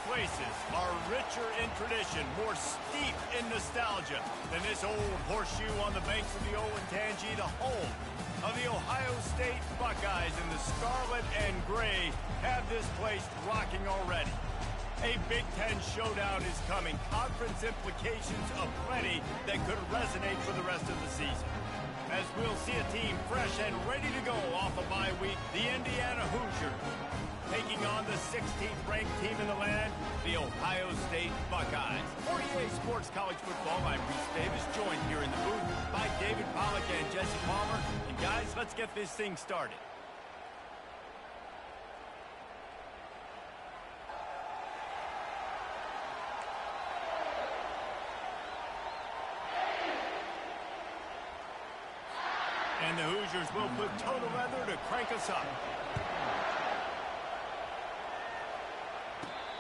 places are richer in tradition, more steep in nostalgia than this old horseshoe on the banks of the Olentangy, the home of the Ohio State Buckeyes. And the scarlet and gray have this place rocking already. A Big Ten showdown is coming. Conference implications aplenty that could resonate for the rest of the season. As we'll see a team fresh and ready to go off a bye week, the Indiana Hoosiers taking on the 16th ranked team in the land, the Ohio State Buckeyes. For EA Sports College Football, I'm Reese Davis, joined here in the booth by David Pollack and Jesse Palmer. And guys, let's get this thing started. And the Hoosiers will put total leather to crank us up.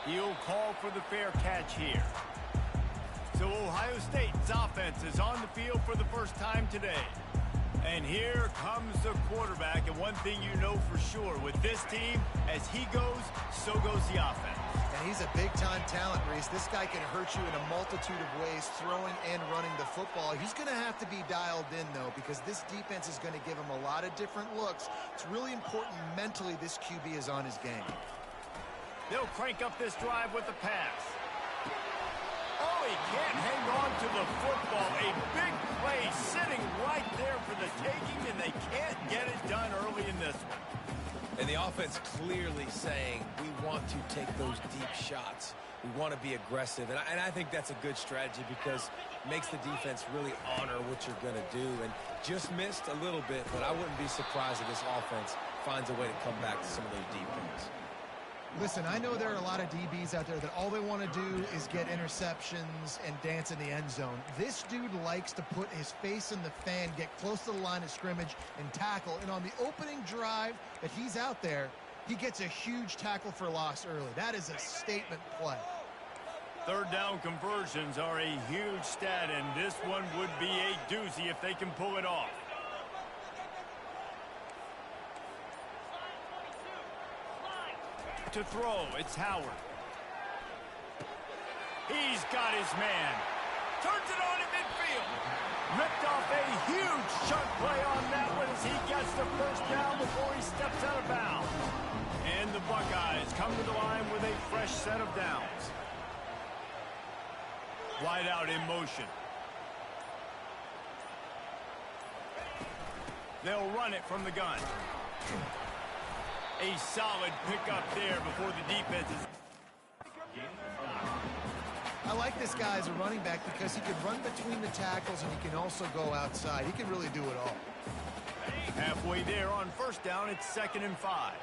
He'll call for the fair catch here. So Ohio State's offense is on the field for the first time today. And here comes the quarterback. And one thing you know for sure, with this team, as he goes, so goes the offense. And he's a big-time talent, Reese. This guy can hurt you in a multitude of ways, throwing and running the football. He's going to have to be dialed in, though, because this defense is going to give him a lot of different looks. It's really important mentally this QB is on his game. They'll crank up this drive with the pass. Oh, he can't hang on to the football. A big play sitting right there for the taking, and they can't get it done early in this one. And the offense clearly saying, we want to take those deep shots. We want to be aggressive. And I think that's a good strategy because it makes the defense really honor what you're going to do. And just missed a little bit, but I wouldn't be surprised if this offense finds a way to come back to some of those deep ones. Listen, I know there are a lot of DBs out there that all they want to do is get interceptions and dance in the end zone. This dude likes to put his face in the fan, get close to the line of scrimmage, and tackle. And on the opening drive that he's out there, he gets a huge tackle for loss early. That is a statement play. Third down conversions are a huge stat, and this one would be a doozy if they can pull it off. To throw, it's Howard. He's got his man. Turns it on in midfield. Ripped off a huge chunk play on that one as he gets the first down before he steps out of bounds. And the Buckeyes come to the line with a fresh set of downs. Wide out in motion. They'll run it from the gun. A solid pickup there before the defense is. I like this guy as a running back because he can run between the tackles and he can also go outside. He can really do it all. Halfway there on first down, it's 2nd and 5.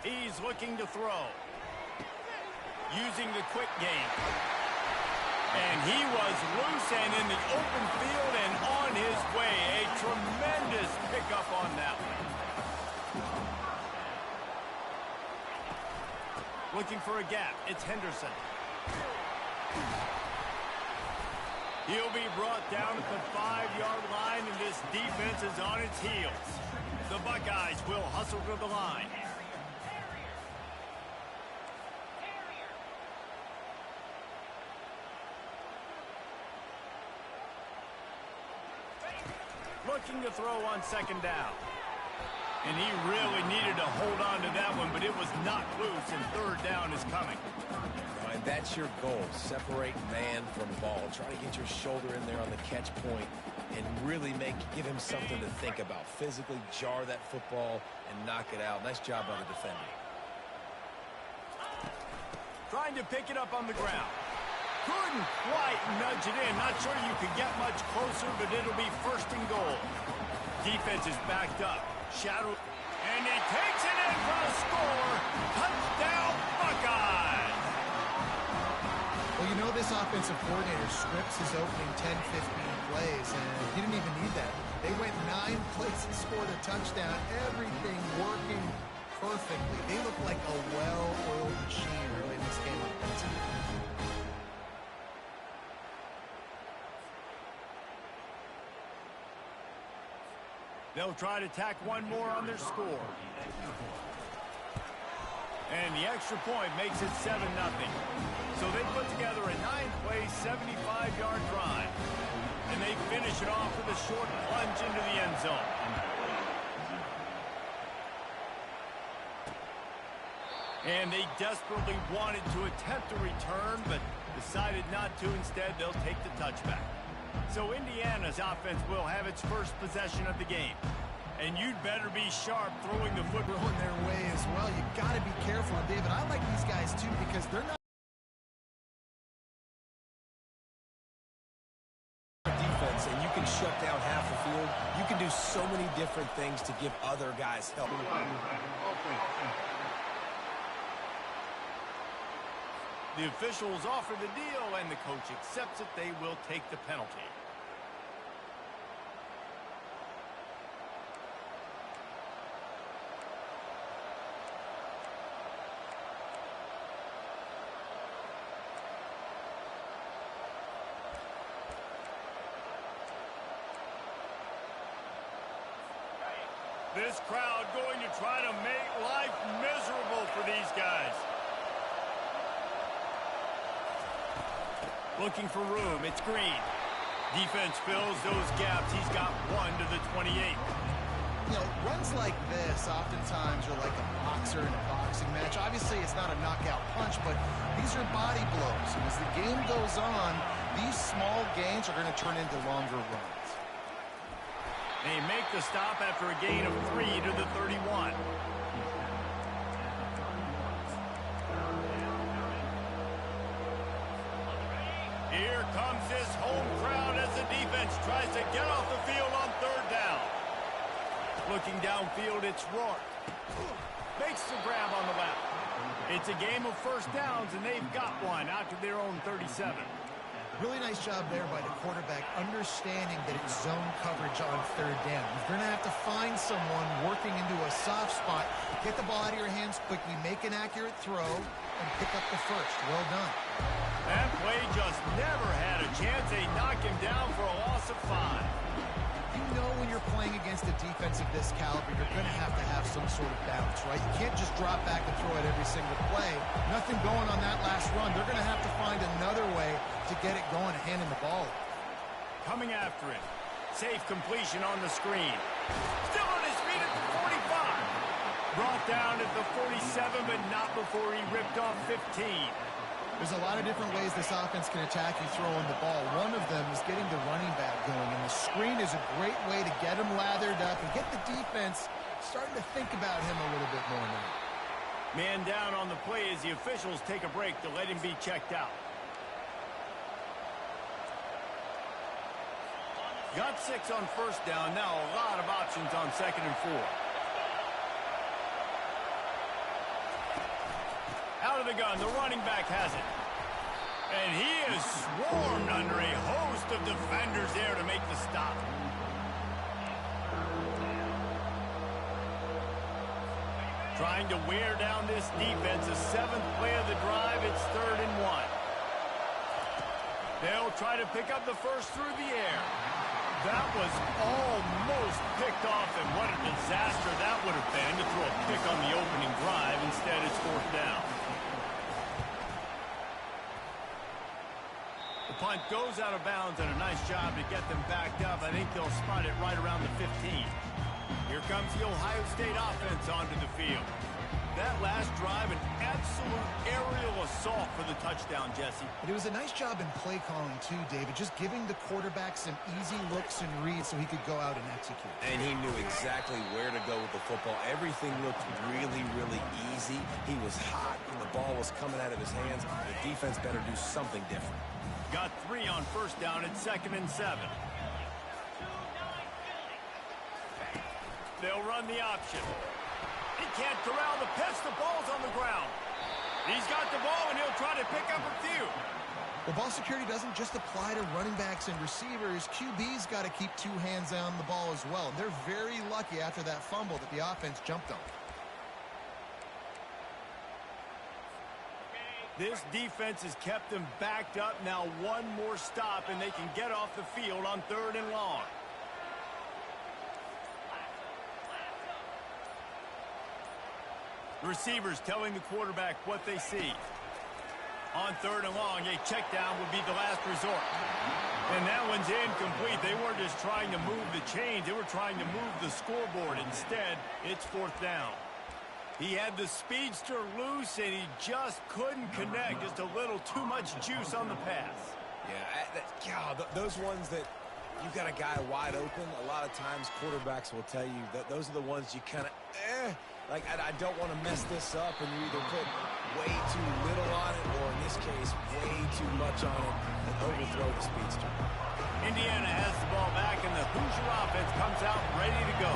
He's looking to throw. Using the quick game. And he was loose and in the open field and on his way. A tremendous pickup on that one. Looking for a gap. It's Henderson. He'll be brought down at the 5-yard line, and this defense is on its heels. The Buckeyes will hustle to the line. Looking to throw on 2nd down. And he really needed to hold on to that one, but it was knocked loose, and 3rd down is coming. And that's your goal. Separate man from ball. Try to get your shoulder in there on the catch point and really give him something to think about. Physically jar that football and knock it out. Nice job by the defender. Trying to pick it up on the ground. Couldn't quite nudge it in. Not sure you could get much closer, but it'll be 1st and goal. Defense is backed up. Shadow. And he takes it in for a score. Touchdown, Buckeyes. Well, you know this offensive coordinator scripts his opening 10, 15 plays, and he didn't even need that. They went 9 plays and scored a touchdown. Everything working perfectly. They look like a well-oiled machine early in this game offensively. They'll try to tack one more on their score. And the extra point makes it 7-0. So they put together a 9-play, 75-yard drive. And they finish it off with a short plunge into the end zone. And they desperately wanted to attempt a return, but decided not to. Instead, they'll take the touchback. So Indiana's offense will have its first possession of the game. And you'd better be sharp throwing the football in their way as well. You got to be careful. And David, I like these guys too because they're not defense, and you can shut down half the field. You can do so many different things to give other guys help. The officials offer the deal, and the coach accepts it. They will take the penalty. This crowd going to try to make life miserable for these guys. Looking for room. It's Green. Defense fills those gaps. He's got one to the 28. You know, runs like this oftentimes are like a boxer in a boxing match. Obviously, it's not a knockout punch, but these are body blows. And as the game goes on, these small gains are going to turn into longer runs. They make the stop after a gain of 3 to the 31. Here comes this home crowd as the defense tries to get off the field on 3rd down. Looking downfield, it's Rourke. Makes the grab on the left. It's a game of first downs, and they've got one out to their own 37. Really nice job there by the quarterback, understanding that it's zone coverage on 3rd down. You're going to have to find someone working into a soft spot, get the ball out of your hands quickly, make an accurate throw, and pick up the first. Well done. That play just never had a chance. They knock him down for a loss of 5. You know when you're playing against a defense of this caliber, you're going to have some sort of balance, right? You can't just drop back and throw it every single play. Nothing going on that last run. They're going to have to find another way to get it going and handing the ball. Coming after it. Safe completion on the screen. Still on his feet at the 45. Brought down at the 47, but not before he ripped off 15. There's a lot of different ways this offense can attack you throwing the ball. One of them is getting the running back going, and the screen is a great way to get him lathered up and get the defense starting to think about him a little bit more now. Man down on the play as the officials take a break to let him be checked out. Got 6 on 1st down. Now a lot of options on 2nd and 4. Out of the gun, the running back has it. And he is swarmed under a host of defenders there to make the stop. Trying to wear down this defense. The 7th play of the drive, it's 3rd and 1. They'll try to pick up the first through the air. That was almost picked off, and what a disaster that would have been to throw a pick on the opening drive. Instead, it's 4th down. The punt goes out of bounds, and a nice job to get them backed up. I think they'll spot it right around the 15. Here comes the Ohio State offense onto the field. That last drive, an absolute aerial assault for the touchdown, Jesse. But it was a nice job in play calling too, David, just giving the quarterback some easy looks and reads so he could go out and execute. And he knew exactly where to go with the football. Everything looked really, really easy. He was hot, and the ball was coming out of his hands. The defense better do something different. Got 3 on 1st down at 2nd and 7. They'll run the option. He can't corral the pitch. The ball's on the ground. He's got the ball, and he'll try to pick up a few. Well, ball security doesn't just apply to running backs and receivers. QB's got to keep 2 hands on the ball as well. And they're very lucky after that fumble that the offense jumped on. This defense has kept them backed up. Now one more stop, and they can get off the field on 3rd and long. Receivers telling the quarterback what they see. On 3rd and long, a check down would be the last resort. And that one's incomplete. They weren't just trying to move the chains. They were trying to move the scoreboard. Instead, it's 4th down. He had the speedster loose, and he just couldn't connect. Just a little too much juice on the pass. Yeah, those ones that you got a guy wide open, a lot of times quarterbacks will tell you that those are the ones you kind of, like, I don't want to mess this up, and you either put way too little on it, or in this case, way too much on it, and overthrow the speedster. Indiana has the ball back, and the Hoosier offense comes out ready to go.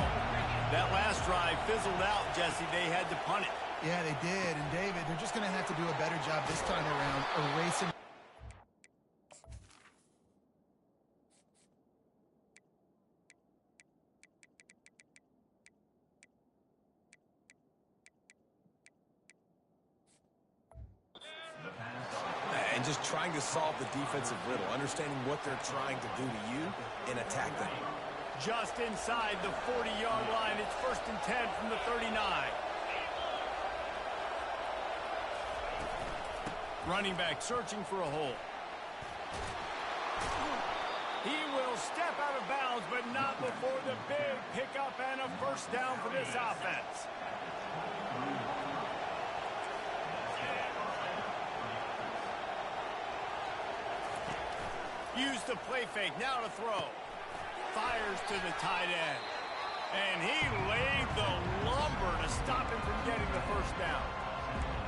That last drive fizzled out, Jesse. They had to punt it. Yeah, they did. And, David, they're just going to have to do a better job this time around erasing. And just trying to solve the defensive riddle, understanding what they're trying to do to you and attack them. Just inside the 40-yard line. It's 1st and 10 from the 39. Running back searching for a hole. He will step out of bounds, but not before the big pickup and a 1st down for this offense. Use the play fake. Now to throw. Fires to the tight end. And he laid the lumber to stop him from getting the 1st down.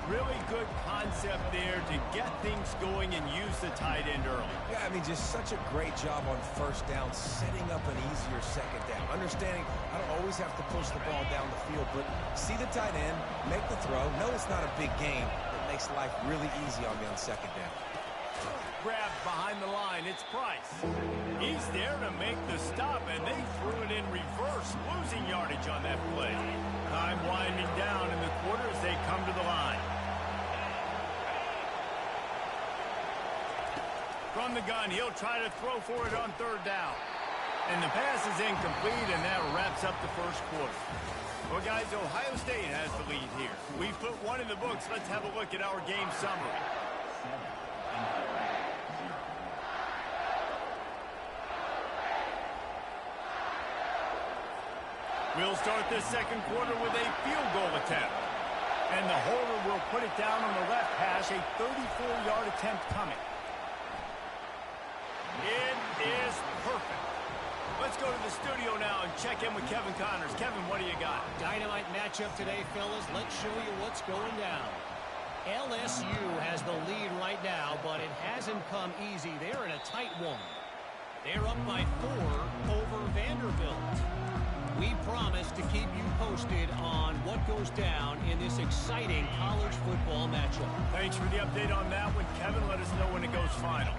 Really good concept there to get things going and use the tight end early. Yeah, I mean, just such a great job on 1st down, setting up an easier 2nd down. Understanding I don't always have to push the ball down the field, but see the tight end, make the throw. No, it's not a big game. It makes life really easy on me on 2nd down. Grabbed behind the line. It's Price. He's there to make the stop, and they threw it in reverse, losing yardage on that play. Time winding down in the quarter as they come to the line. From the gun, he'll try to throw for it on 3rd down. And the pass is incomplete, and that wraps up the 1st quarter. Well, guys, Ohio State has the lead here. We've put one in the books. Let's have a look at our game summary. We'll start this 2nd quarter with a field goal attempt. And the holder will put it down on the left hash, a 34-yard attempt coming. It is perfect. Let's go to the studio now and check in with Kevin Connors. Kevin, what do you got? Dynamite matchup today, fellas. Let's show you what's going down. LSU has the lead right now, but it hasn't come easy. They're in a tight one. They're up by 4 over Vanderbilt. We promise to keep you posted on what goes down in this exciting college football matchup. Thanks for the update on that one, Kevin. Let us know when it goes final.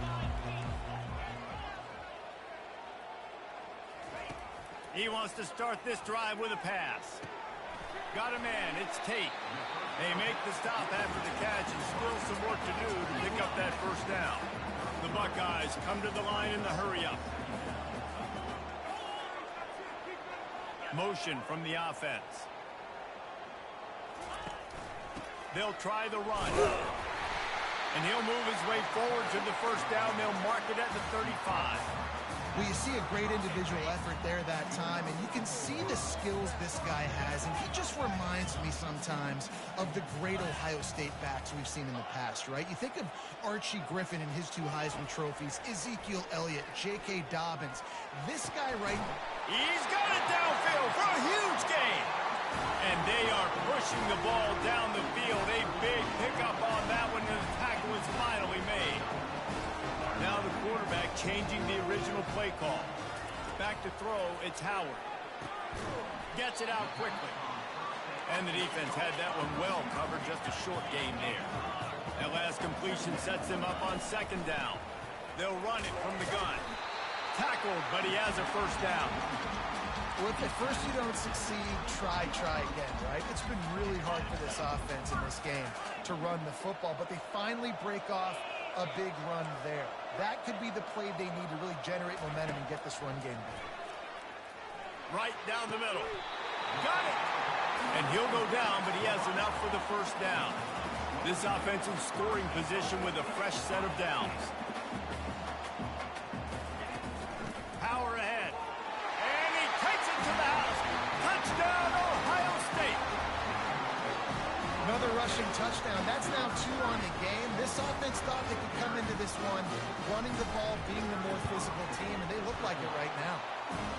He wants to start this drive with a pass. Got a man. It's Tate. They make the stop after the catch and still some work to do to pick up that 1st down. The Buckeyes come to the line in the hurry-up. Motion from the offense. They'll try the run. And he'll move his way forward to the 1st down. They'll mark it at the 35. Well, you see a great individual effort there that time, and you can see the skills this guy has, and he just reminds me sometimes of the great Ohio State backs we've seen in the past, right? You think of Archie Griffin and his 2 Heisman trophies, Ezekiel Elliott, J.K. Dobbins. This guy right... He's got it downfield for a huge gain. And they are pushing the ball down the field. A big pickup on that one, and the tackle is finally made. Now the quarterback changing the original play call. Back to throw, it's Howard. Gets it out quickly. And the defense had that one well covered, just a short gain there. That last completion sets them up on 2nd down. They'll run it from the gun. Tackled, but he has a 1st down. Well, if at first you don't succeed, try again, right? It's been really hard for this offense in this game to run the football, but they finally break off a big run there. That could be the play they need to really generate momentum and get this run game back. Right down the middle. Got it! And he'll go down, but he has enough for the first down. This offensive scoring position with a fresh set of downs. Power ahead. And he takes it to the house. Touchdown, Ohio State. Another rushing touchdown. That's now 2 on the game. This offense thought they could come into this one running the ball, being the more physical team, and they look like it right now.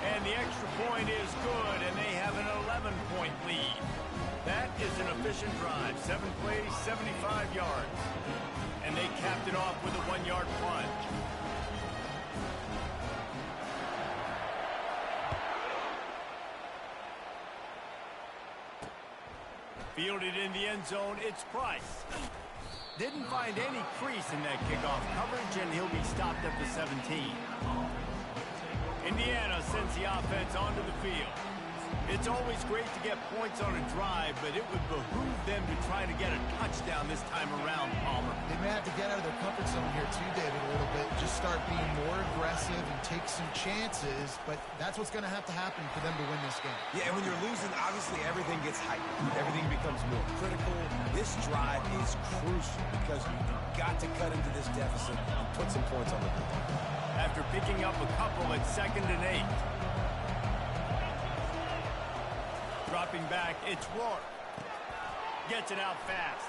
And the extra point is good, and they have an 11-point lead. That is an efficient drive. 7 plays, 75 yards. And they capped it off with a 1-yard plunge. Fielded in the end zone, it's Price. Didn't find any crease in that kickoff coverage, and he'll be stopped at the 17. Indiana sends the offense onto the field. It's always great to get points on a drive, but it would behoove them to try to get a touchdown this time around, Palmer. They may have to get out of their comfort zone here too, David, a little bit. Just start being more aggressive and take some chances, but that's what's going to happen for them to win this game. Yeah, and when you're losing, obviously everything gets heightened. Everything becomes more critical. This drive is crucial because you've got to cut into this deficit and put some points on the board. After picking up a couple at 2nd and 8. Dropping back, it's Rourke. Gets it out fast.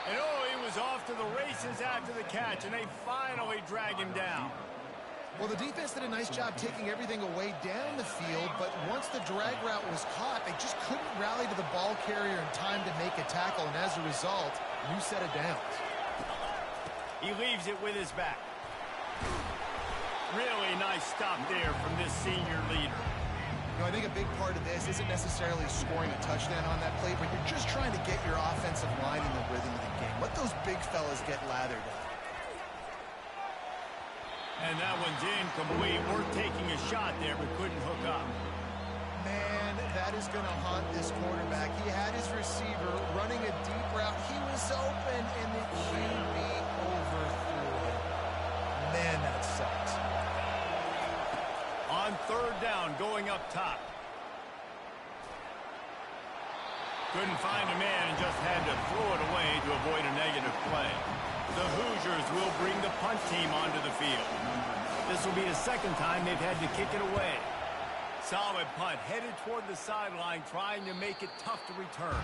And he was off to the races after the catch, and they finally drag him down. Well, the defense did a nice job taking everything away down the field, but once the drag route was caught, they just couldn't rally to the ball carrier in time to make a tackle, and as a result, new set of downs. He leaves it with his back. Really nice stop there from this senior leader. You know, I think a big part of this isn't necessarily scoring a touchdown on that play, but you're just trying to get your offensive line in the rhythm of the game. Let those big fellas get lathered up. And that one's incomplete. We're taking a shot there, but couldn't hook up. Man, that is going to haunt this quarterback. He had his receiver running a deep route. He was open, and the QB overthrew him. Man, that sucks. On 3rd down, going up top. Couldn't find a man and just had to throw it away to avoid a negative play. The Hoosiers will bring the punt team onto the field. This will be the 2nd time they've had to kick it away. Solid punt, headed toward the sideline, trying to make it tough to return.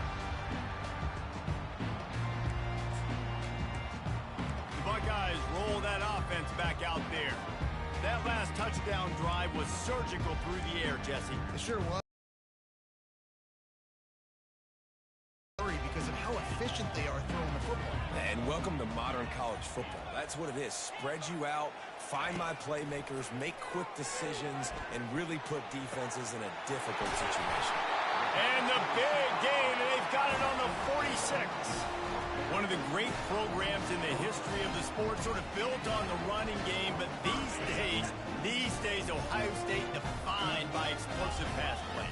The Buckeyes roll that offense back out there. That last touchdown drive was surgical through the air, Jesse. It sure was. Because of how efficient they are throwing the football. And welcome to modern college football. That's what it is. Spread you out, find my playmakers, make quick decisions, and really put defenses in a difficult situation. And the big game, and they've got it on the 46. One of the great programs in the history of the sport, sort of built on the running game, but these days, Ohio State defined by explosive pass play.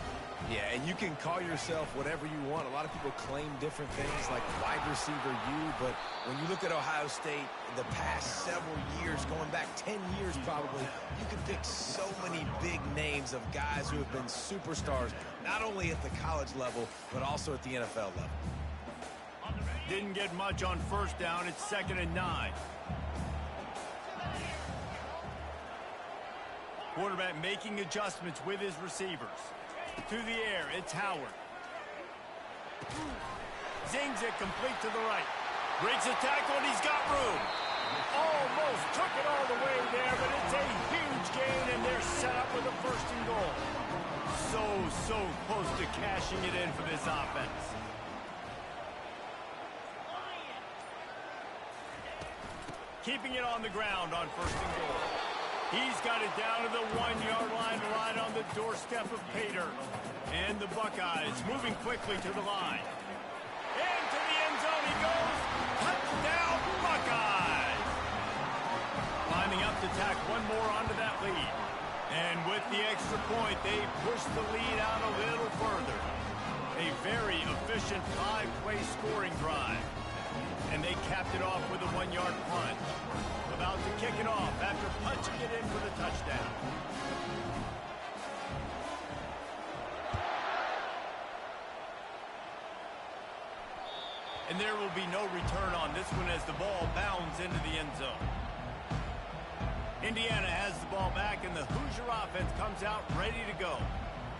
Yeah, and you can call yourself whatever you want. A lot of people claim different things like wide receiver U, but when you look at Ohio State, the past several years, going back 10 years probably, you can pick so many big names of guys who have been superstars, not only at the college level, but also at the NFL level. Didn't get much on 1st down. It's 2nd and 9. Quarterback making adjustments with his receivers. To the air, it's Howard. Zings it complete to the right. Breaks the tackle, and he's got room. Almost took it all the way there, but it's a huge gain, and they're set up with a 1st and goal. So close to cashing it in for this offense. Keeping it on the ground on 1st and goal. He's got it down to the 1-yard line right on the doorstep of Pater. And the Buckeyes moving quickly to the line. Into the end zone he goes. Touchdown, Buckeyes! Lining up to tack one more onto that lead. And with the extra point, they push the lead out a little further. A very efficient 5-play scoring drive. And they capped it off with a 1-yard punt. About to kick it off after punching it in for the touchdown. And there will be no return on this one as the ball bounds into the end zone. Indiana has the ball back, and the Hoosier offense comes out ready to go.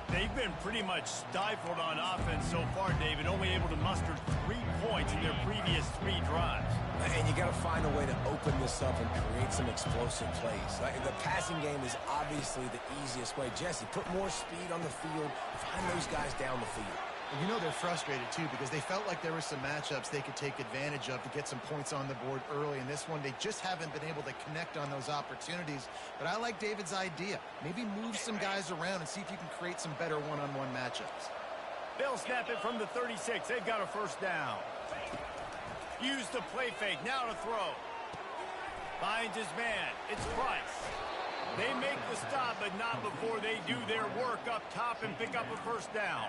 They've been pretty much stifled on offense so far, David, only able to muster 3 points in their previous 3 drives. And you got to find a way to open this up and create some explosive plays. The passing game is obviously the easiest way. Jesse, put more speed on the field, find those guys down the field. And you know they're frustrated, too, because they felt like there were some matchups they could take advantage of to get some points on the board early. In this one, they just haven't been able to connect on those opportunities. But I like David's idea. Maybe move some guys around and see if you can create some better one-on-one matchups. They'll snap it from the 36. They've got a first down. Use the play fake. Now to throw. Finds his man. It's Price. They make the stop, but not before they do their work up top and pick up a first down.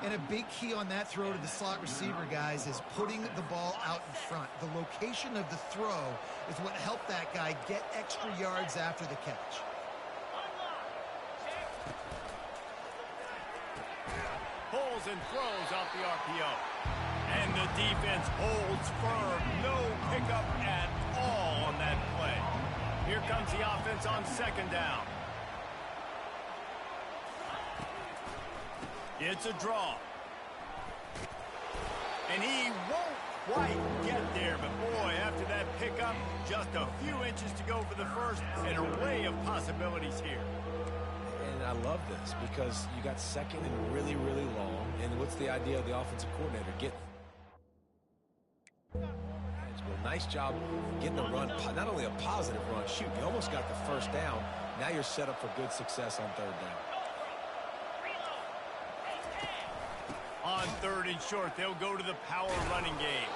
And a big key on that throw to the slot receiver, guys, is putting the ball out in front. The location of the throw is what helped that guy get extra yards after the catch. Pulls and throws off the RPO. And the defense holds firm. No pickup at all on that play. Here comes the offense on second down. It's a draw. And he won't quite get there, but boy, after that pickup, just a few inches to go for the first, and an array of possibilities here. And I love this because you got second and really, really long. And what's the idea of the offensive coordinator? Nice job getting the run, not only a positive run, shoot, you almost got the first down. Now you're set up for good success on third down. On third and short, they'll go to the power running game.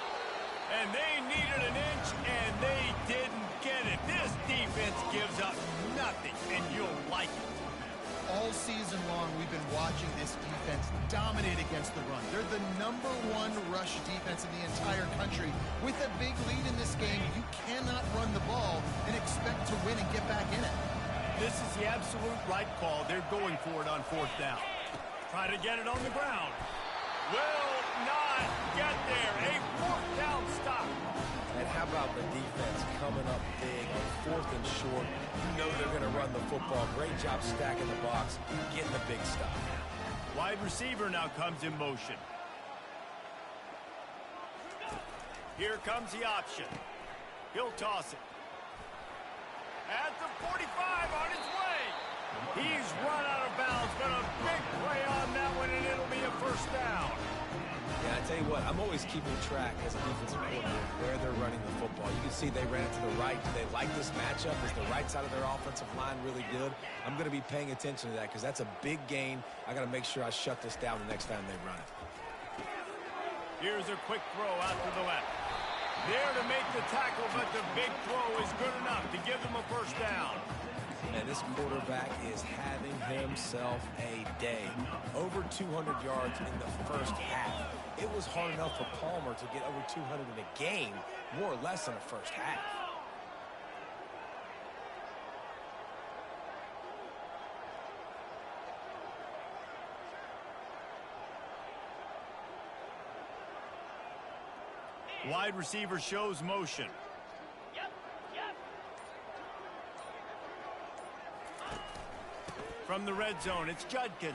And they needed an inch, and they didn't get it. This defense gives up nothing, and you'll like it. All season long, we've been watching this defense dominate against the run. They're the #1 rush defense in the entire country. With a big lead in this game, you cannot run the ball and expect to win and get back in it. This is the absolute right call. They're going for it on fourth down. Try to get it on the ground. Will not get there. A fourth down stop. And how about the defense coming up big on fourth and short? You know they're going to run the football. Great job stacking the box, getting the big stop. Wide receiver now comes in motion. Here comes the option. He'll toss it. At the 45 on his way. He's run out of bounds, but a big play on that one, and it'll be a first down. Yeah, I tell you what, I'm always keeping track as a defensive coordinator where they're running the football. You can see they ran it to the right. Do they like this matchup? Is the right side of their offensive line really good? I'm going to be paying attention to that because that's a big gain. I got to make sure I shut this down the next time they run it. Here's a quick throw out to the left. There to make the tackle, but the big throw is good enough to give them a first down. And this quarterback is having himself a day. Over 200 yards in the first half. It was hard enough for Palmer to get over 200 in a game, more or less in the first half. Wide receiver shows motion. From the red zone, it's Judkins.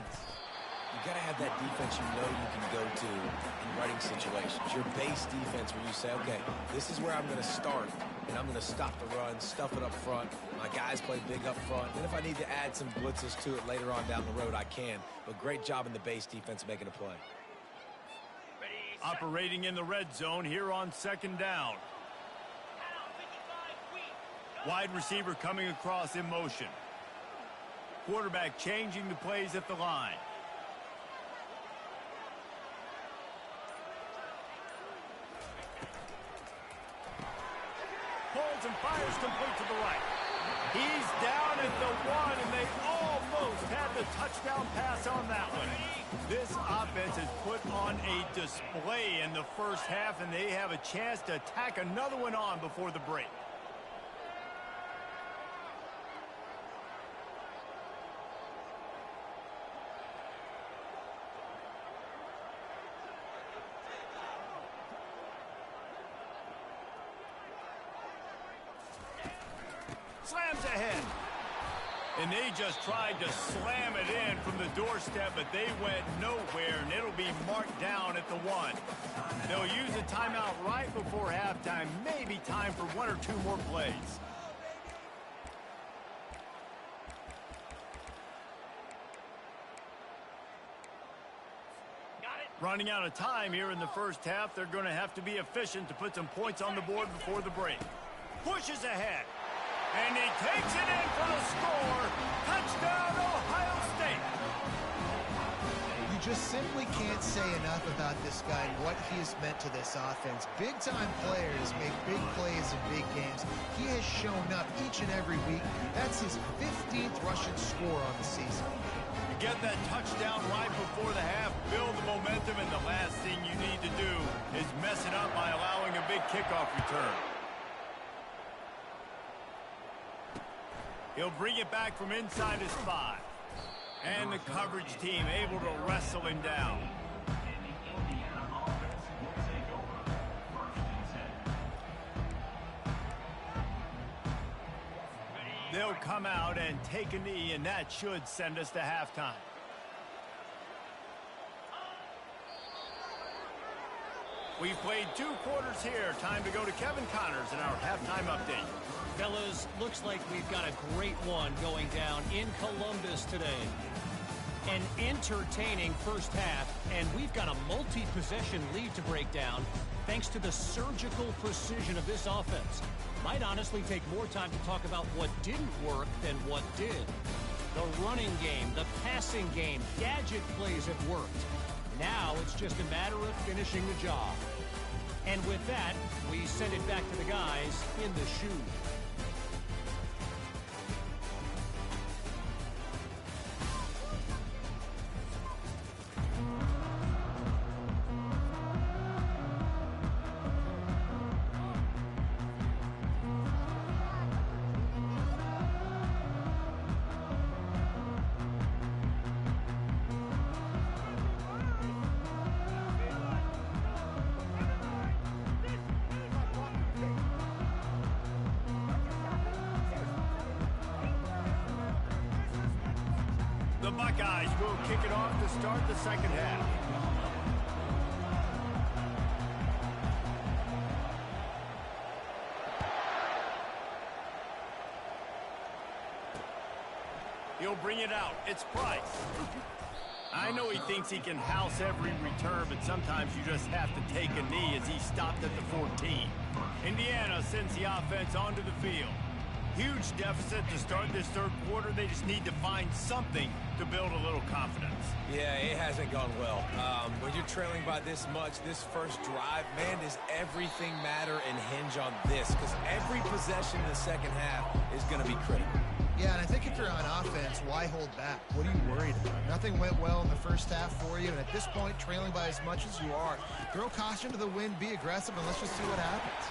You got to have that defense you know you can go to in running situations. Your base defense where you say, okay, this is where I'm going to start, and I'm going to stop the run, stuff it up front. My guys play big up front. And if I need to add some blitzes to it later on down the road, I can. But great job in the base defense making a play. Operating in the red zone here on second down. Wide receiver coming across in motion. Quarterback changing the plays at the line. Pulls and fires complete to the right. He's down at the 1, and they almost had the touchdown pass on that one. This offense has put on a display in the first half, and they have a chance to tack another one on before the break. Slams ahead. And they just tried to slam it in from the doorstep, but they went nowhere, and it'll be marked down at the 1. They'll use a timeout right before halftime. Maybe time for 1 or 2 more plays. Running out of time here in the first half. They're going to have to be efficient to put some points on the board before the break. Pushes ahead. And he takes it in for the score. Touchdown, Ohio State. You just simply can't say enough about this guy and what he has meant to this offense. Big-time players make big plays in big games. He has shown up each and every week. That's his 15th rushing score on the season. Get that touchdown right before the half, build the momentum, and the last thing you need to do is mess it up by allowing a big kickoff return. He'll bring it back from inside his 5. And the coverage team able to wrestle him down. They'll come out and take a knee, and that should send us to halftime. We played 2 quarters here. Time to go to Kevin Connors in our halftime update. Fellas, looks like we've got a great one going down in Columbus today. An entertaining first half, and we've got a multi-possession lead to break down thanks to the surgical precision of this offense. Might honestly take more time to talk about what didn't work than what did. The running game, the passing game, gadget plays have worked. Now it's just a matter of finishing the job. And with that, we send it back to the guys in the shoe. The Buckeyes will kick it off to start the second half. He'll bring it out. It's Price. I know he thinks he can house every return, but sometimes you just have to take a knee as he stopped at the 14. Indiana sends the offense onto the field. Huge deficit to start this third quarter. They just need to find something to build a little confidence. Yeah, it hasn't gone well. When you're trailing by this much, this first drive, man, does everything matter and hinge on this? Because every possession in the second half is going to be critical. Yeah, and I think if you're on offense, why hold back? What are you worried about? Nothing went well in the first half for you, and at this point, trailing by as much as you are, throw caution to the wind, be aggressive, and let's just see what happens.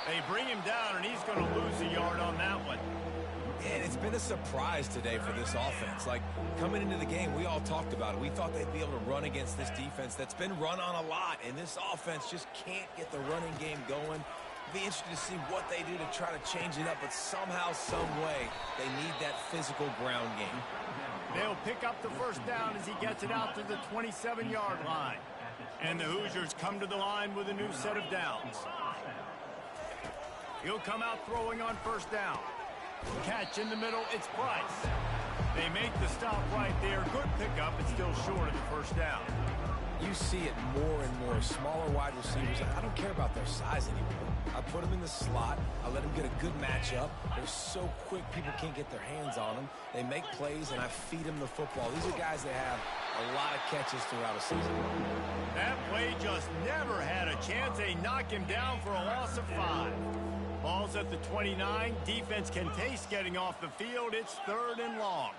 They bring him down, and he's going to lose a yard on that one. And it's been a surprise today for this offense. Like, coming into the game, we all talked about it. We thought they'd be able to run against this defense that's been run on a lot, and this offense just can't get the running game going. It'll be interesting to see what they do to try to change it up, but somehow, some way, they need that physical ground game. They'll pick up the first down as he gets it out to the 27-yard line. And the Hoosiers come to the line with a new set of downs. He'll come out throwing on first down. Catch in the middle, it's Price. They make the stop right there. Good pickup, but still short of the first down. You see it more and more. Smaller wide receivers, I don't care about their size anymore. I put them in the slot. I let them get a good matchup. They're so quick, people can't get their hands on them. They make plays, and I feed them the football. These are guys that have a lot of catches throughout a season. That play just never had a chance. They knock him down for a loss of 5. Ball's at the 29. Defense can taste getting off the field. It's 3rd and long.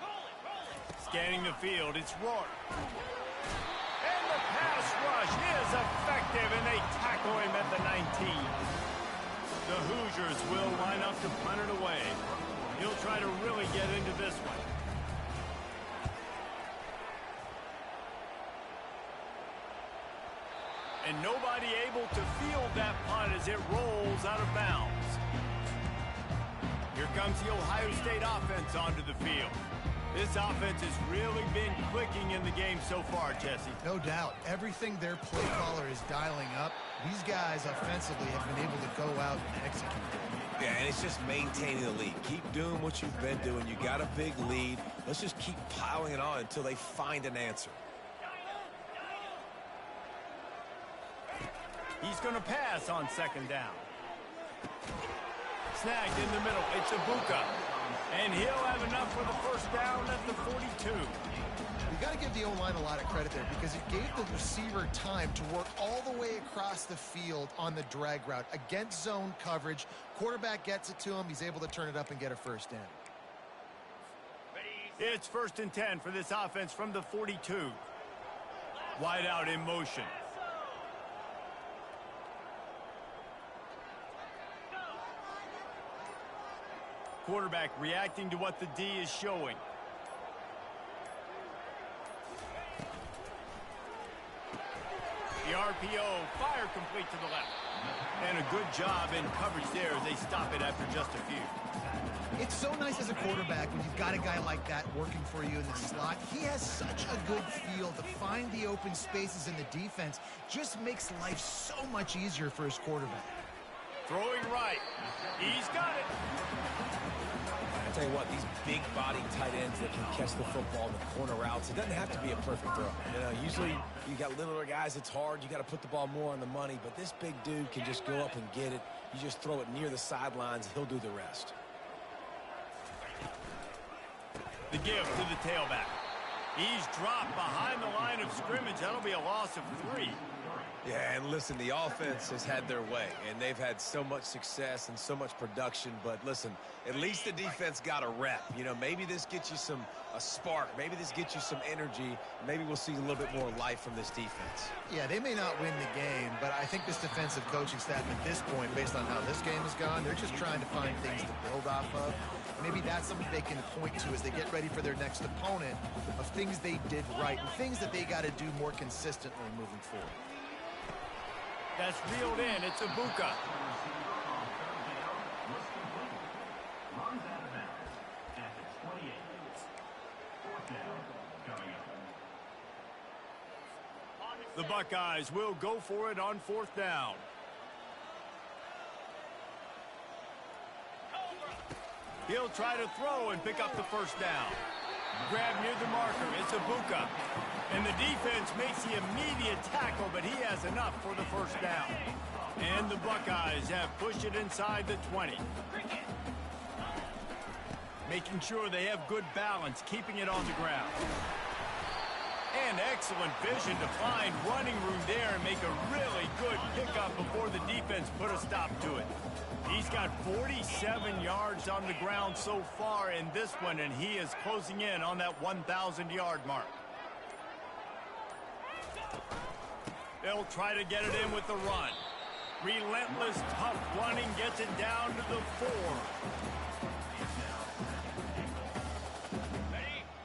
Scanning the field, it's Rourke. And the pass rush is effective, and they tackle him at the 19. The Hoosiers will line up to punt it away. He'll try to really get into this one. And nobody able to field that punt as it rolls out of bounds. Here comes the Ohio State offense onto the field. This offense has really been clicking in the game so far, Jesse. No doubt. Everything their play caller is dialing up, these guys offensively have been able to go out and execute. Yeah, and it's just maintaining the lead. Keep doing what you've been doing. You got a big lead. Let's just keep piling it on until they find an answer. He's going to pass on second down. Snagged in the middle. It's Ibuka. And he'll have enough for the first down at the 42. You got to give the O-line a lot of credit there because it gave the receiver time to work all the way across the field on the drag route against zone coverage. Quarterback gets it to him. He's able to turn it up and get a first down. It's 1st and 10 for this offense from the 42. Wide out in motion. Quarterback reacting to what the D is showing. The RPO, fire complete to the left. And a good job in coverage there as they stop it after just a few. It's so nice as a quarterback when you've got a guy like that working for you in the slot. He has such a good feel to find the open spaces in the defense. Just makes life so much easier for his quarterback. Throwing right. He's got it. I tell you what, these big body tight ends that can catch the football in the corner routes, it doesn't have to be a perfect throw. You know, usually you got littler guys, it's hard. You got to put the ball more on the money, but this big dude can just go up and get it. You just throw it near the sidelines, he'll do the rest. The give to the tailback. He's dropped behind the line of scrimmage. That'll be a loss of 3. Yeah, and listen, the offense has had their way, and they've had so much success and so much production. But listen, at least the defense got a rep. You know, maybe this gets you a spark. Maybe this gets you some energy. Maybe we'll see a little bit more life from this defense. Yeah, they may not win the game, but I think this defensive coaching staff at this point, based on how this game has gone, they're just trying to find things to build off of. Maybe that's something they can point to as they get ready for their next opponent of things they did right and things that they got to do more consistently moving forward. That's reeled in. It's Ibuka. The Buckeyes will go for it on 4th down. He'll try to throw and pick up the first down. Grab near the marker. It's Ibuka. And the defense makes the immediate tackle, but he has enough for the first down. And the Buckeyes have pushed it inside the 20. Making sure they have good balance, keeping it on the ground. And excellent vision to find running room there and make a really good pickup before the defense put a stop to it. He's got 47 yards on the ground so far in this one, and he is closing in on that 1,000-yard mark. They'll try to get it in with the run. Relentless, tough running gets it down to the 4.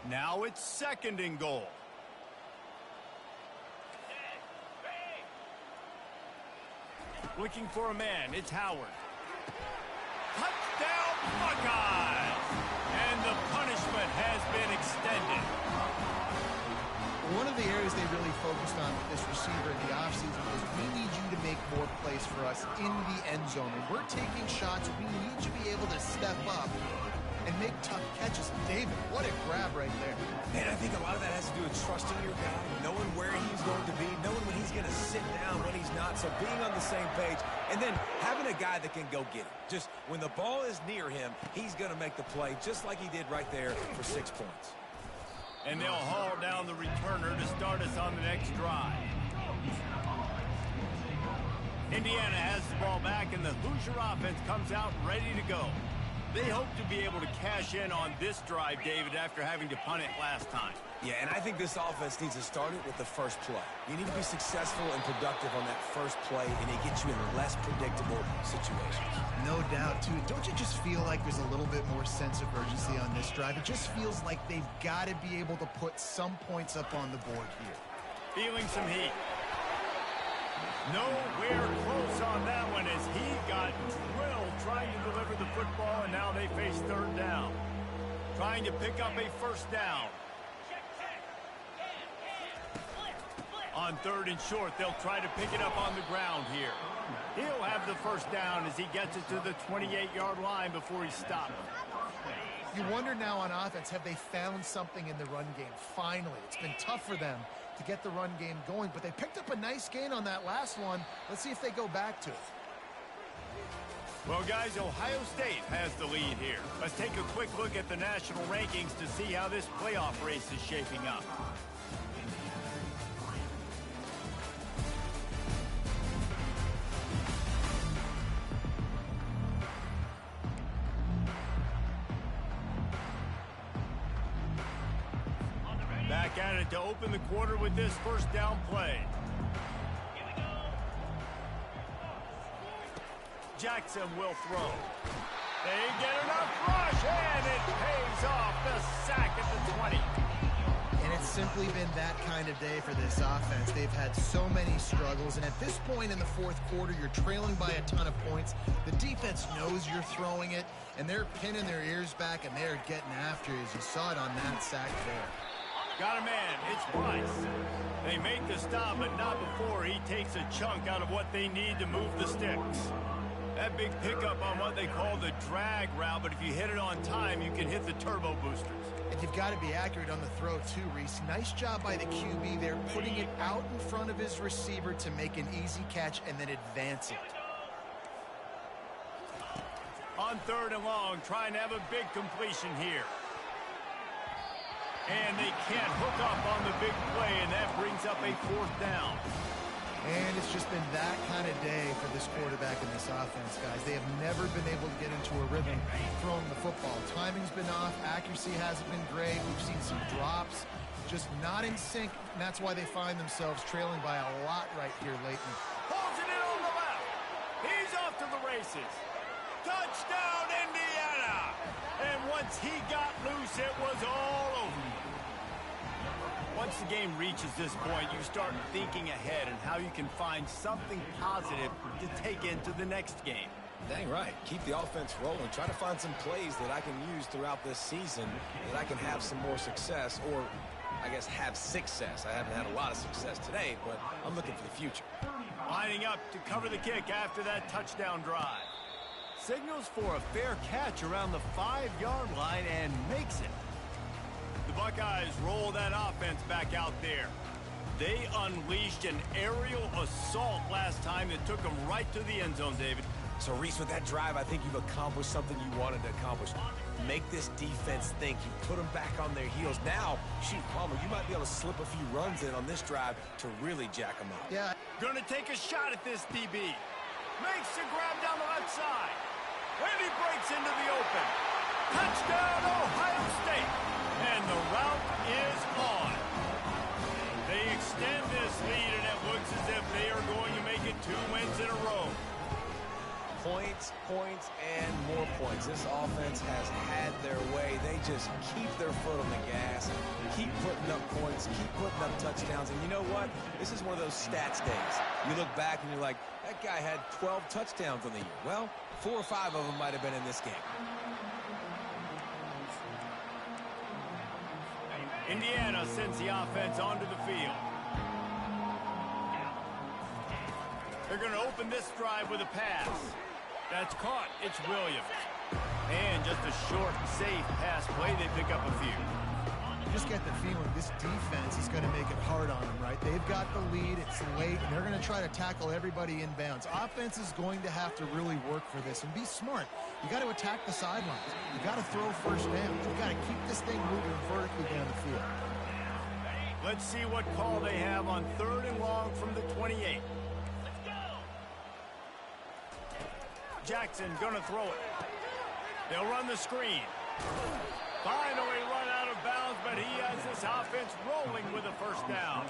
Now it's 2nd and goal. Looking for a man. It's Howard. Touchdown, Buckeyes! And the punishment has been extended. One of the areas they really focused on with this receiver in the offseason was we need you to make more plays for us in the end zone. When we're taking shots, we need you to be able to step up and make tough catches. David, what a grab right there. And I think a lot of that has to do with trusting your guy, knowing where he's going to be, knowing when he's going to sit down, when he's not, so being on the same page, and then having a guy that can go get it. Just when the ball is near him, he's going to make the play just like he did right there for 6 points. And they'll haul down the returner to start us on the next drive. Indiana has the ball back, and the Hoosier offense comes out ready to go. They hope to be able to cash in on this drive, David, after having to punt it last time. Yeah, and I think this offense needs to start it with the first play. You need to be successful and productive on that first play, and it gets you in less predictable situations. No doubt, too. Don't you just feel like there's a little bit more sense of urgency on this drive? It just feels like they've got to be able to put some points up on the board here. Feeling some heat. Nowhere close on that one as he got drilled trying to deliver the football, and now they face third down. Trying to pick up a first down. On third and short, they'll try to pick it up on the ground here. He'll have the first down as he gets it to the 28-yard line before he stopped. You wonder now on offense, have they found something in the run game? Finally, it's been tough for them to get the run game going, but they picked up a nice gain on that last one. Let's see if they go back to it. Well, guys, Ohio State has the lead here. Let's take a quick look at the national rankings to see how this playoff race is shaping up. Back at it to open the quarter with this first down play. Jackson will throw. They get enough rush, and it pays off. The sack at the 20. And it's simply been that kind of day for this offense. They've had so many struggles, and at this point in the fourth quarter, you're trailing by a ton of points. The defense knows you're throwing it, and they're pinning their ears back, and they're getting after you, as you saw it on that sack there. Got a man. It's Price. They make the stop, but not before he takes a chunk out of what they need to move the sticks. That big pickup on what they call the drag route, but if you hit it on time, you can hit the turbo boosters. And you've got to be accurate on the throw, too, Reese. Nice job by the QB there, putting it out in front of his receiver to make an easy catch and then advance it. On third and long, trying to have a big completion here. And they can't hook up on the big play, and that brings up a fourth down. And it's just been that kind of day for this quarterback and this offense, guys. They have never been able to get into a rhythm throwing the football. Timing's been off. Accuracy hasn't been great. We've seen some drops, just not in sync. And that's why they find themselves trailing by a lot right here lately. Pulls it in on the left. He's off to the races. Touchdown, Indiana! And once he got loose, it was all over. Once the game reaches this point, you start thinking ahead and how you can find something positive to take into the next game. Dang right. Keep the offense rolling. Try to find some plays that I can use throughout this season that I can have some more success, or I guess have success. I haven't had a lot of success today, but I'm looking for the future. Lining up to cover the kick after that touchdown drive. Signals for a fair catch around the 5-yard line and makes it. The Buckeyes roll that offense back out there. They unleashed an aerial assault last time that took them right to the end zone, David. So, Reese, with that drive, I think you've accomplished something you wanted to accomplish. Make this defense think. You put them back on their heels. Now, shoot, Palmer, you might be able to slip a few runs in on this drive to really jack them up. Yeah. Gonna take a shot at this DB. Makes the grab down the left side. And he breaks into the open. Touchdown, Ohio State. And the route is on. They extend this lead, and it looks as if they are going to make it 2 wins in a row. Points, points, and more points. This offense has had their way. They just keep their foot on the gas, keep putting up points, keep putting up touchdowns. And you know what? This is one of those stats days. You look back and you're like, that guy had 12 touchdowns on the year. Well, 4 or 5 of them might have been in this game. Indiana sends the offense onto the field. They're going to open this drive with a pass. That's caught. It's Williams. And just a short, safe pass play. They pick up a few. You just get the feeling this defense is going to make it hard on them, right? They've got the lead. It's late, and they're going to try to tackle everybody inbounds. Offense is going to have to really work for this and be smart. You got to attack the sidelines. You got to throw first down. You got to keep this thing moving vertically down the field. Let's see what call they have on third and long from the 28. Jackson gonna throw it. They'll run the screen. Finally run out of bounds, but he has this offense rolling with a first down.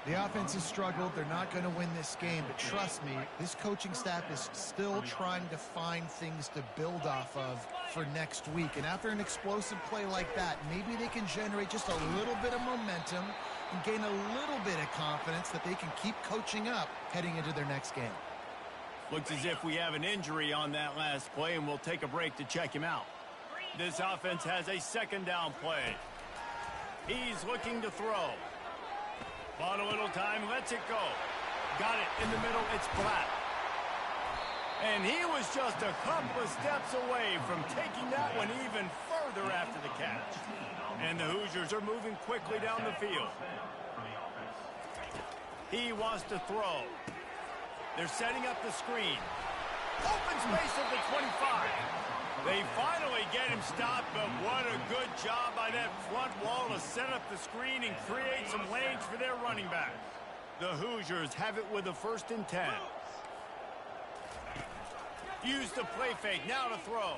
The offense has struggled. They're not going to win this game, but trust me, this coaching staff is still trying to find things to build off of for next week. And after an explosive play like that, maybe they can generate just a little bit of momentum and gain a little bit of confidence that they can keep coaching up heading into their next game. Looks as if we have an injury on that last play, and we'll take a break to check him out. This offense has a second down play. He's looking to throw. Bought a little time, lets it go. Got it in the middle, it's flat. And he was just a couple of steps away from taking that one even further after the catch. And the Hoosiers are moving quickly down the field. He wants to throw. They're setting up the screen. Open space at the 25. They finally get him stopped, but what a good job by that front wall to set up the screen and create some lanes for their running back. The Hoosiers have it with a 1st and 10. Use the play fake, now to throw.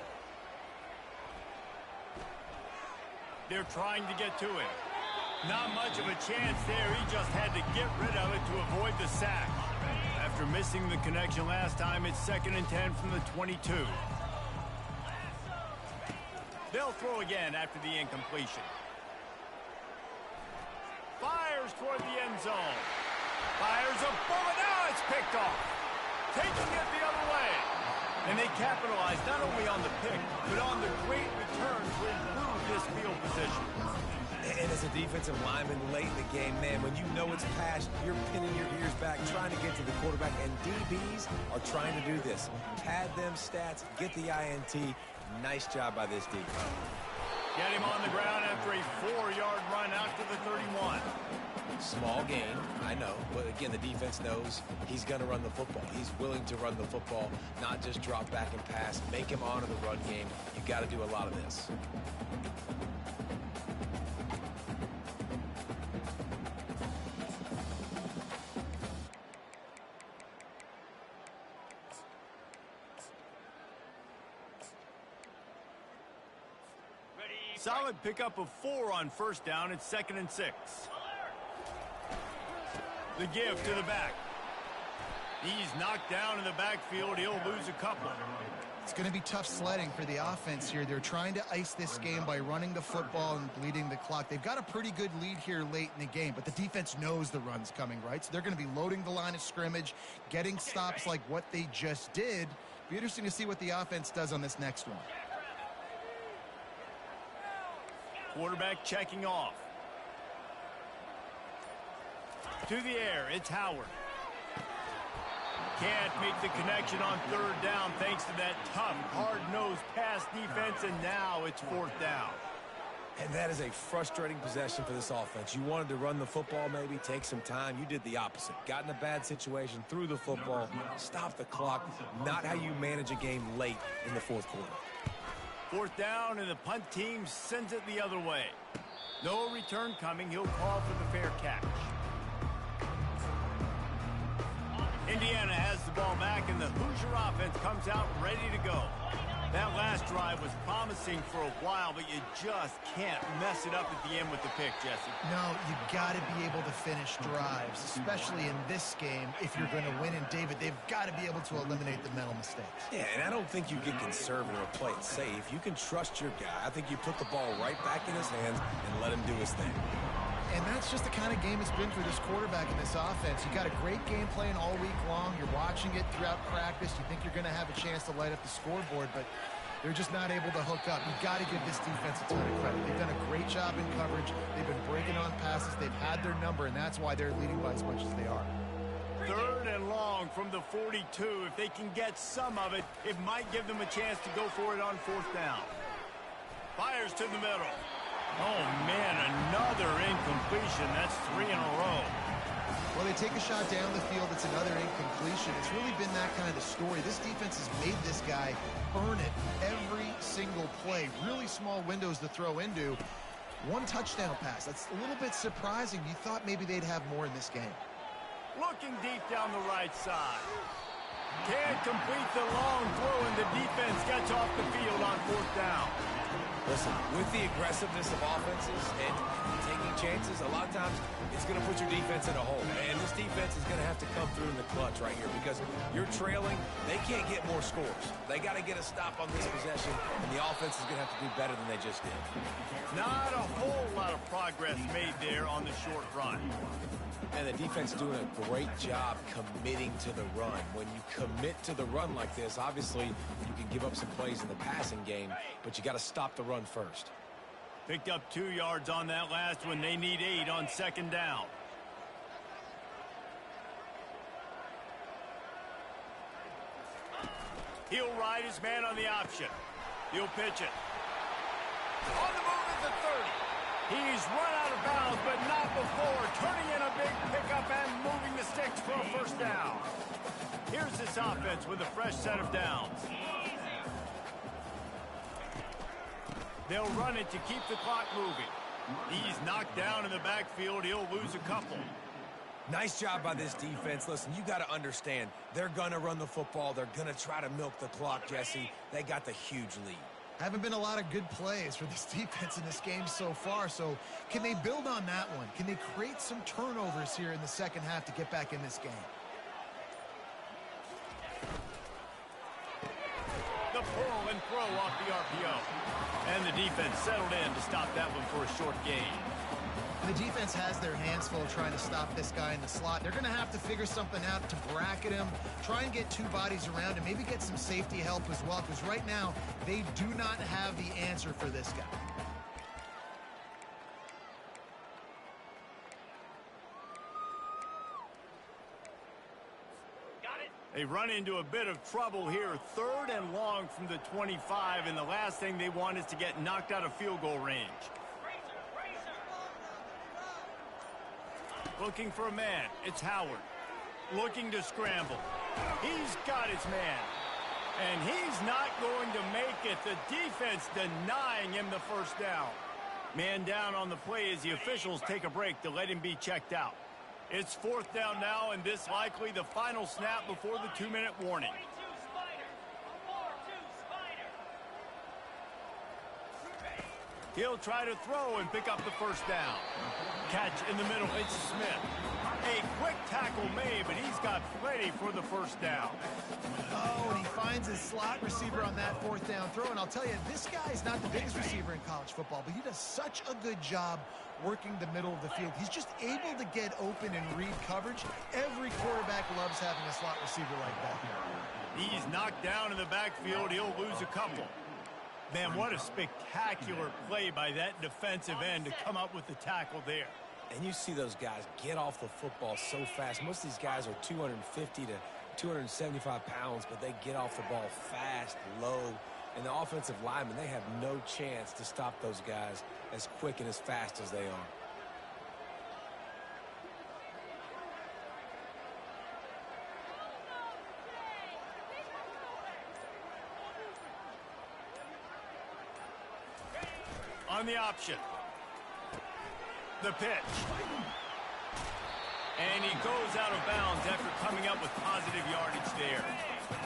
They're trying to get to it. Not much of a chance there. He just had to get rid of it to avoid the sack. After missing the connection last time, it's 2nd and 10 from the 22. They'll throw again after the incompletion. Fires toward the end zone. Fires a bullet. Now it's picked off. Taking it the other way. And they capitalize not only on the pick, but on the great return to improve this field position. And as a defensive lineman late in the game, man, when you know it's passed, you're pinning your ears back, trying to get to the quarterback. And DBs are trying to do this. Pad them stats, get the INT. Nice job by this defense. Get him on the ground after a 4-yard run out to the 31. Small gain, I know. But again, the defense knows he's going to run the football. He's willing to run the football, not just drop back and pass. Make him honor the run game. You got to do a lot of this. Solid pickup of 4 on 1st down. It's 2nd and 6. The give to the back. He's knocked down in the backfield. He'll lose a couple. It's going to be tough sledding for the offense here. They're trying to ice this game by running the football and bleeding the clock. They've got a pretty good lead here late in the game, but the defense knows the run's coming, right? So they're going to be loading the line of scrimmage, getting stops like what they just did. Be interesting to see what the offense does on this next one. Quarterback checking off. To the air, it's Howard. Can't make the connection on 3rd down thanks to that tough, hard-nosed pass defense, and now it's 4th down. And that is a frustrating possession for this offense. You wanted to run the football, maybe take some time. You did the opposite. Got in a bad situation, threw the football, stopped the clock. Not how you manage a game late in the 4th quarter. 4th down, and the punt team sends it the other way. No return coming. He'll call for the fair catch. Indiana has the ball back, and the Hoosier offense comes out ready to go. That last drive was promising for a while, but you just can't mess it up at the end with the pick, Jesse. No, you got to be able to finish drives, especially in this game. If you're going to win, and David, they've got to be able to eliminate the mental mistakes. Yeah, and I don't think you get conservative or play it safe. You can trust your guy. I think you put the ball right back in his hands and let him do his thing. And that's just the kind of game it's been for this quarterback in this offense. You got a great game plan all week long. You're watching it throughout practice. You think you're going to have a chance to light up the scoreboard, but they're just not able to hook up. You've got to give this defense a ton of credit. They've done a great job in coverage. They've been breaking on passes. They've had their number, and that's why they're leading by as much as they are. 3rd and long from the 42. If they can get some of it, it might give them a chance to go for it on 4th down. Fires to the middle. Oh, man, another incompletion. That's 3 in a row. Well, they take a shot down the field. It's another incompletion. It's really been that kind of the story. This defense has made this guy earn it every single play. Really small windows to throw into. 1 touchdown pass. That's a little bit surprising. You thought maybe they'd have more in this game. Looking deep down the right side. Can't complete the long throw, and the defense gets off the field on 4th down. Listen, with the aggressiveness of offenses and taking chances, a lot of times it's going to put your defense in a hole. And this defense is going to have to come through in the clutch right here because you're trailing. They can't get more scores. They got to get a stop on this possession, and the offense is going to have to do better than they just did. Not a whole lot of progress made there on the short run. And the defense doing a great job committing to the run. When you commit to the run like this, obviously you can give up some plays in the passing game, but you got to stop the run first. Picked up 2 yards on that last one. They need 8 on second down. He'll ride his man on the option. He'll pitch it. On the move at the 30. He's run out of bounds, but not before. Turning in a big pickup and moving the sticks for a first down. Here's this offense with a fresh set of downs. They'll run it to keep the clock moving. He's knocked down in the backfield. He'll lose a couple. Nice job by this defense. Listen, you got to understand, they're going to run the football. They're going to try to milk the clock, Jesse. They got the huge lead. Haven't been a lot of good plays for this defense in this game so far, so can they build on that one? Can they create some turnovers here in the second half to get back in this game? The pull and throw off the RPO. And the defense settled in to stop that one for a short gain. The defense has their hands full trying to stop this guy in the slot. They're going to have to figure something out to bracket him, try and get 2 bodies around him, maybe get some safety help as well, because right now they do not have the answer for this guy. They run into a bit of trouble here. 3rd and long from the 25, and the last thing they want is to get knocked out of field goal range. Looking for a man. It's Howard. Looking to scramble. He's got his man. And he's not going to make it. The defense denying him the first down. Man down on the play as the officials take a break to let him be checked out. It's 4th down now, and this likely the final snap before the 2-minute warning. He'll try to throw and pick up the first down. Catch in the middle. It's Smith. A quick tackle made, but he's got plenty for the first down. Oh, and he finds his slot receiver on that 4th down throw. And I'll tell you, this guy's not the biggest receiver in college football, but he does such a good job working the middle of the field. He's just able to get open and read coverage. Every quarterback loves having a slot receiver like that. He's knocked down in the backfield. He'll lose a couple. Man, what a spectacular play by that defensive end to come up with the tackle there. And you see those guys get off the football so fast. Most of these guys are 250 to 275 pounds, but they get off the ball fast, low. And the offensive linemen, they have no chance to stop those guys as quick and as fast as they are. On the option. The pitch. And he goes out of bounds after coming up with positive yardage there.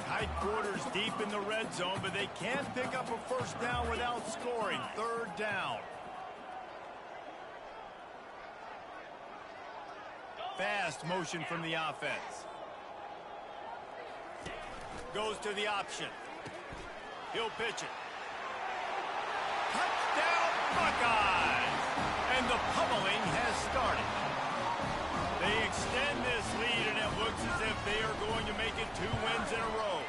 Tight quarters deep in the red zone, but they can't pick up a first down without scoring. 3rd down. Fast motion from the offense. Goes to the option. He'll pitch it. Touchdown, Buckeyes! And the pummeling has started. They extend this lead, and it looks as if they are going to make it 2 wins in a row.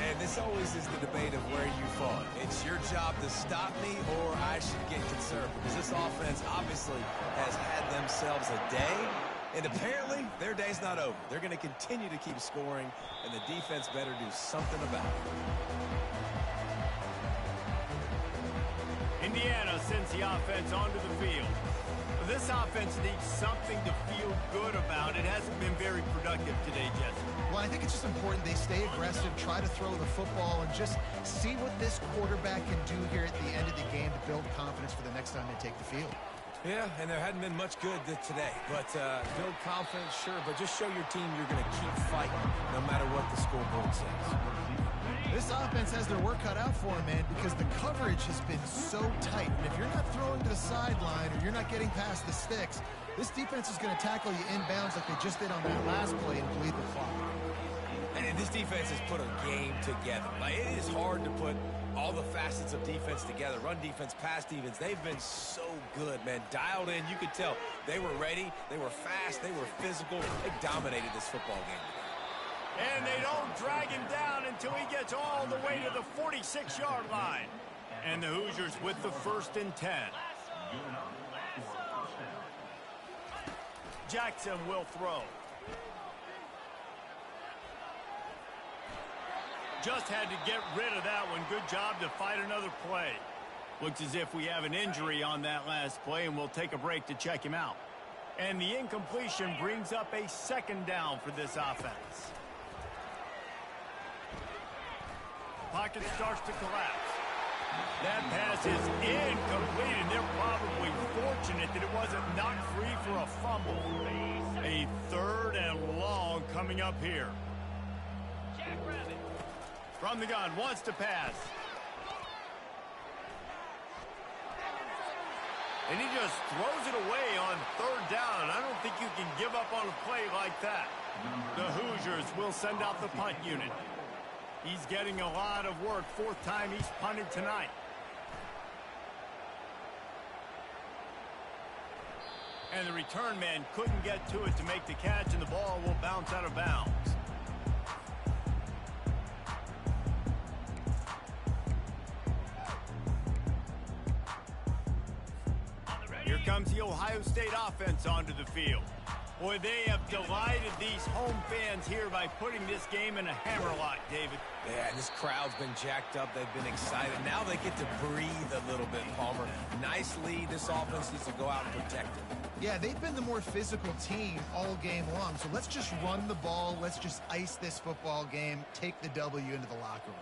And this always is the debate of where you fall. It's your job to stop me, or I should get concerned, because this offense obviously has had themselves a day, and apparently their day's not over. They're going to continue to keep scoring, and the defense better do something about it. Indiana sends the offense onto the field. This offense needs something to feel good about. It hasn't been very productive today, Jesse. Well, I think it's just important they stay aggressive, try to throw the football, and just see what this quarterback can do here at the end of the game to build confidence for the next time they take the field. Yeah, and there hadn't been much good today. But build confidence, sure, but just show your team you're going to keep fighting no matter what the scoreboard says. This offense has their work cut out for them, man, because the coverage has been so tight. And if you're not throwing to the sideline or you're not getting past the sticks, this defense is going to tackle you inbounds like they just did on that last play and bleed the clock. And this defense has put a game together. Like, it is hard to put all the facets of defense together. Run defense, pass defense. They've been so good, man. Dialed in. You could tell they were ready. They were fast. They were physical. They dominated this football game. And they don't drag him down until he gets all the way to the 46-yard line. And the Hoosiers with the 1st and 10. Jackson will throw. Just had to get rid of that one. Good job to fight another play. Looks as if we have an injury on that last play, and we'll take a break to check him out. And the incompletion brings up a 2nd down for this offense. Pocket starts to collapse. That pass is incomplete, and they're probably fortunate that it wasn't knocked free for a fumble. A 3rd and long coming up here. From the gun, wants to pass. And he just throws it away on 3rd down. I don't think you can give up on a play like that. The Hoosiers will send out the punt unit. He's getting a lot of work. 4th time he's punted tonight. And the return man couldn't get to it to make the catch, and the ball will bounce out of bounds. Here comes the Ohio State offense onto the field. Boy, they have delighted these home fans here by putting this game in a hammerlock, David. Yeah, this crowd's been jacked up. They've been excited. Now they get to breathe a little bit, Palmer. Nice lead. This offense needs to go out and protect it. Yeah, they've been the more physical team all game long. So let's just run the ball. Let's just ice this football game, take the W into the locker room.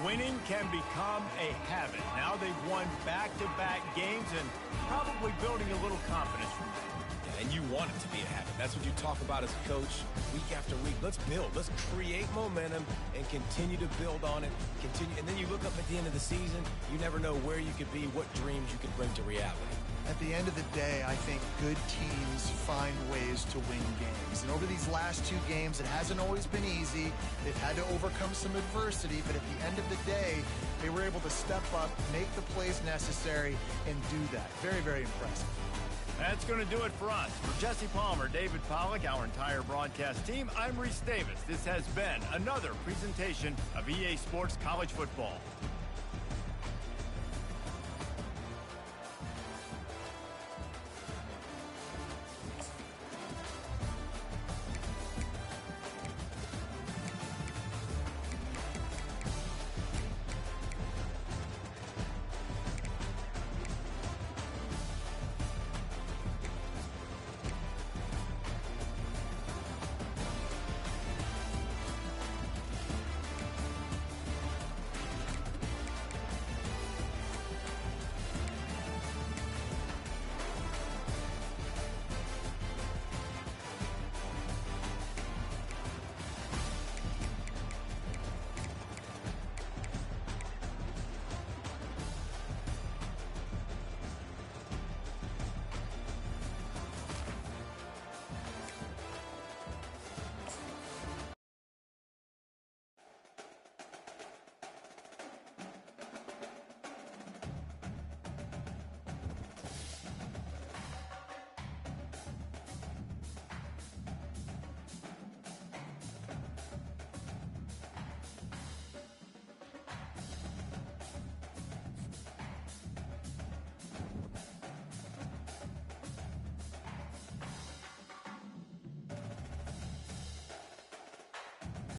Winning can become a habit. Now they've won back-to-back games and probably building a little confidence from that. Yeah, and you want it to be a habit. That's what you talk about as a coach week after week. Let's build. Let's create momentum and continue to build on it. Continue, and then you look up at the end of the season, you never know where you could be, what dreams you could bring to reality. At the end of the day, I think good teams find ways to win games. And over these last 2 games, it hasn't always been easy. They've had to overcome some adversity, but at the end of the day, they were able to step up, make the plays necessary, and do that. Very, very impressive. That's going to do it for us. For Jesse Palmer, David Pollack, our entire broadcast team, I'm Reese Davis. This has been another presentation of EA Sports College Football.